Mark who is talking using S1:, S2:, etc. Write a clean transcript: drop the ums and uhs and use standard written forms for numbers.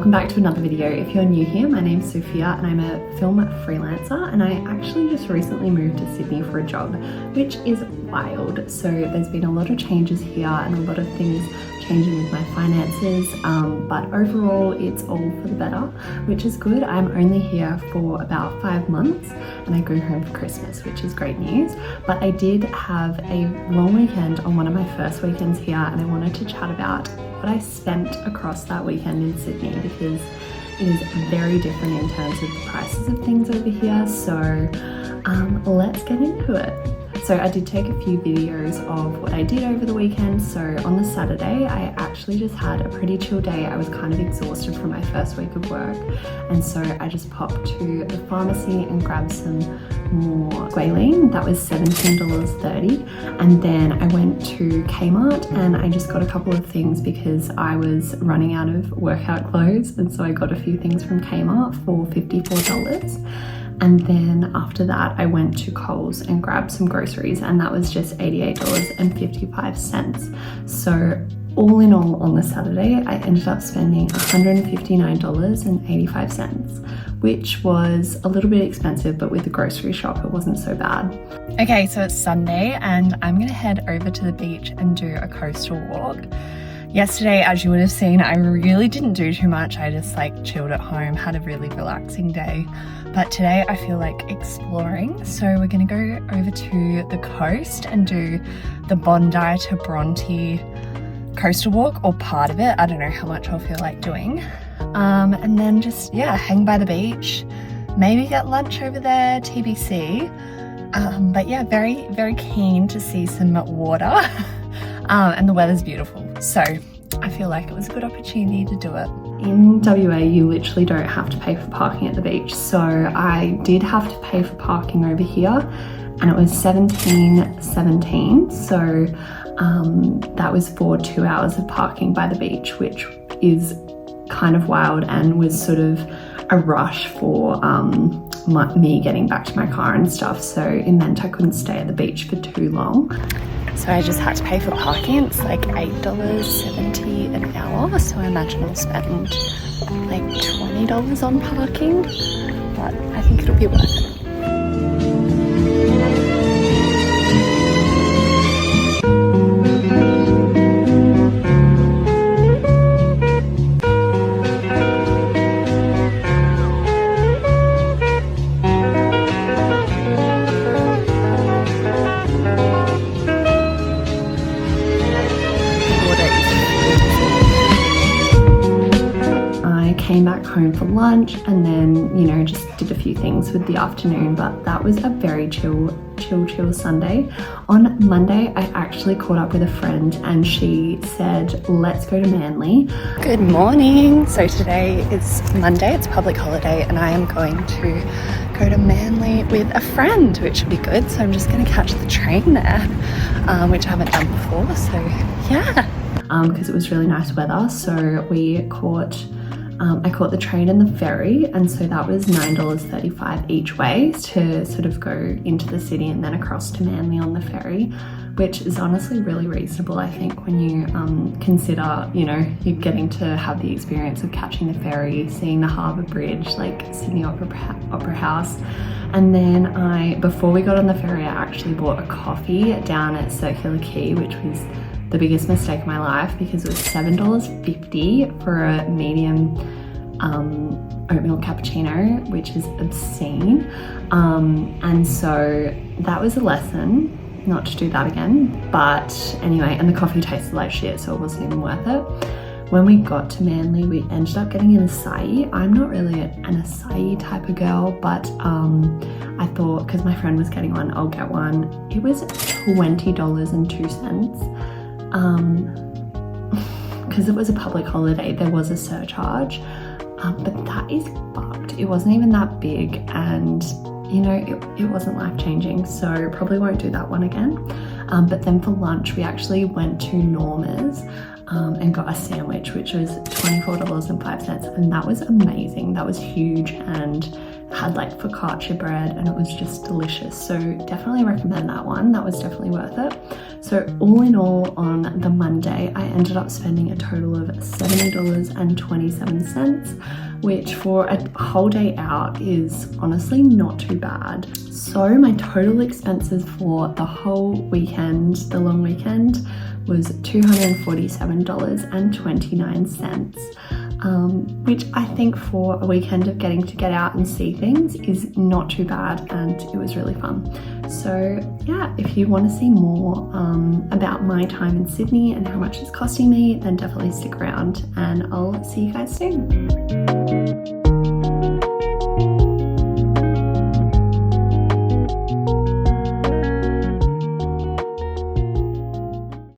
S1: welcome back to another video. If you're new here, my name's Sophia and I'm a film freelancer, and I actually just recently moved to Sydney for a job, which is wild. So there's been a lot of changes here and a lot of things changing with my finances, but overall it's all for the better, which is good. I'm only here for about 5 months and I go home for Christmas, which is great news. But I did have a long weekend on one of my first weekends here, and I wanted to chat about what I spent across that weekend in Sydney, because it is very different in terms of the prices of things over here. So let's get into it. So I did take a few videos of what I did over the weekend. So on the Saturday, I actually just had a pretty chill day. I was kind of exhausted from my first week of work. And so I just popped to the pharmacy and grabbed some more squalene. That was $17.30. And then I went to Kmart and I just got a couple of things because I was running out of workout clothes. And so I got a few things from Kmart for $54. And then after that, I went to Coles and grabbed some groceries, and that was just $88.55. So all in all, on the Saturday, I ended up spending $159.85, which was a little bit expensive, but with the grocery shop, it wasn't so bad. Okay, so it's Sunday and I'm gonna head over to the beach and do a coastal walk. Yesterday, as you would have seen, I really didn't do too much. I just chilled at home, had a really relaxing day. But today I feel like exploring. So we're gonna go over to the coast and do the Bondi to Bronte coastal walk, or part of it. I don't know how much I'll feel like doing. And then just, hang by the beach, maybe get lunch over there, TBC. But yeah, very, very keen to see some water. And the weather's beautiful. So I feel like it was a good opportunity to do it. In WA, you literally don't have to pay for parking at the beach. So I did have to pay for parking over here, and it was $17.17. So that was for 2 hours of parking by the beach, which is kind of wild and was sort of a rush for me getting back to my car and stuff. So it meant I couldn't stay at the beach for too long. So I just had to pay for parking. It's like $8.70 an hour. So I imagine I'll spend like $20 on parking, but I think it'll be worth it. Came back home for lunch and then, just did a few things with the afternoon, but that was a very chill Sunday. On Monday, I actually caught up with a friend and she said, let's go to Manly. Good morning. So today is Monday, it's a public holiday, and I am going to go to Manly with a friend, which will be good. So I'm just going to catch the train there, which I haven't done before. So yeah. Because it was really nice weather. So I caught the train and the ferry, and so that was $9.35 each way to sort of go into the city and then across to Manly on the ferry, which is honestly really reasonable, I think, when you consider, you're getting to have the experience of catching the ferry, seeing the harbour bridge, like Sydney Opera House. And then before we got on the ferry, I actually bought a coffee down at Circular Quay, which was the biggest mistake of my life, because it was $7.50 for a medium oatmeal cappuccino, which is obscene. And so that was a lesson not to do that again. But anyway, and the coffee tasted like shit, so it wasn't even worth it. When we got to Manly, we ended up getting an acai. I'm not really an acai type of girl, but I thought, because my friend was getting one, I'll get one. It was $20.02. Because it was a public holiday, there was a surcharge, but that is fucked. It wasn't even that big, and it wasn't life-changing, so probably won't do that one again. But then for lunch, we actually went to Norma's and got a sandwich, which was $24.05, and that was amazing. That was huge and had like focaccia bread and it was just delicious. So definitely recommend that one. That was definitely worth it. So all in all, on the Monday, I ended up spending a total of $70.27, which for a whole day out is honestly not too bad. So my total expenses for the whole weekend, the long weekend, was $247.29. Which I think for a weekend of getting to get out and see things is not too bad, and it was really fun. So yeah, if you want to see more about my time in Sydney and how much it's costing me, then definitely stick around and I'll see you guys soon.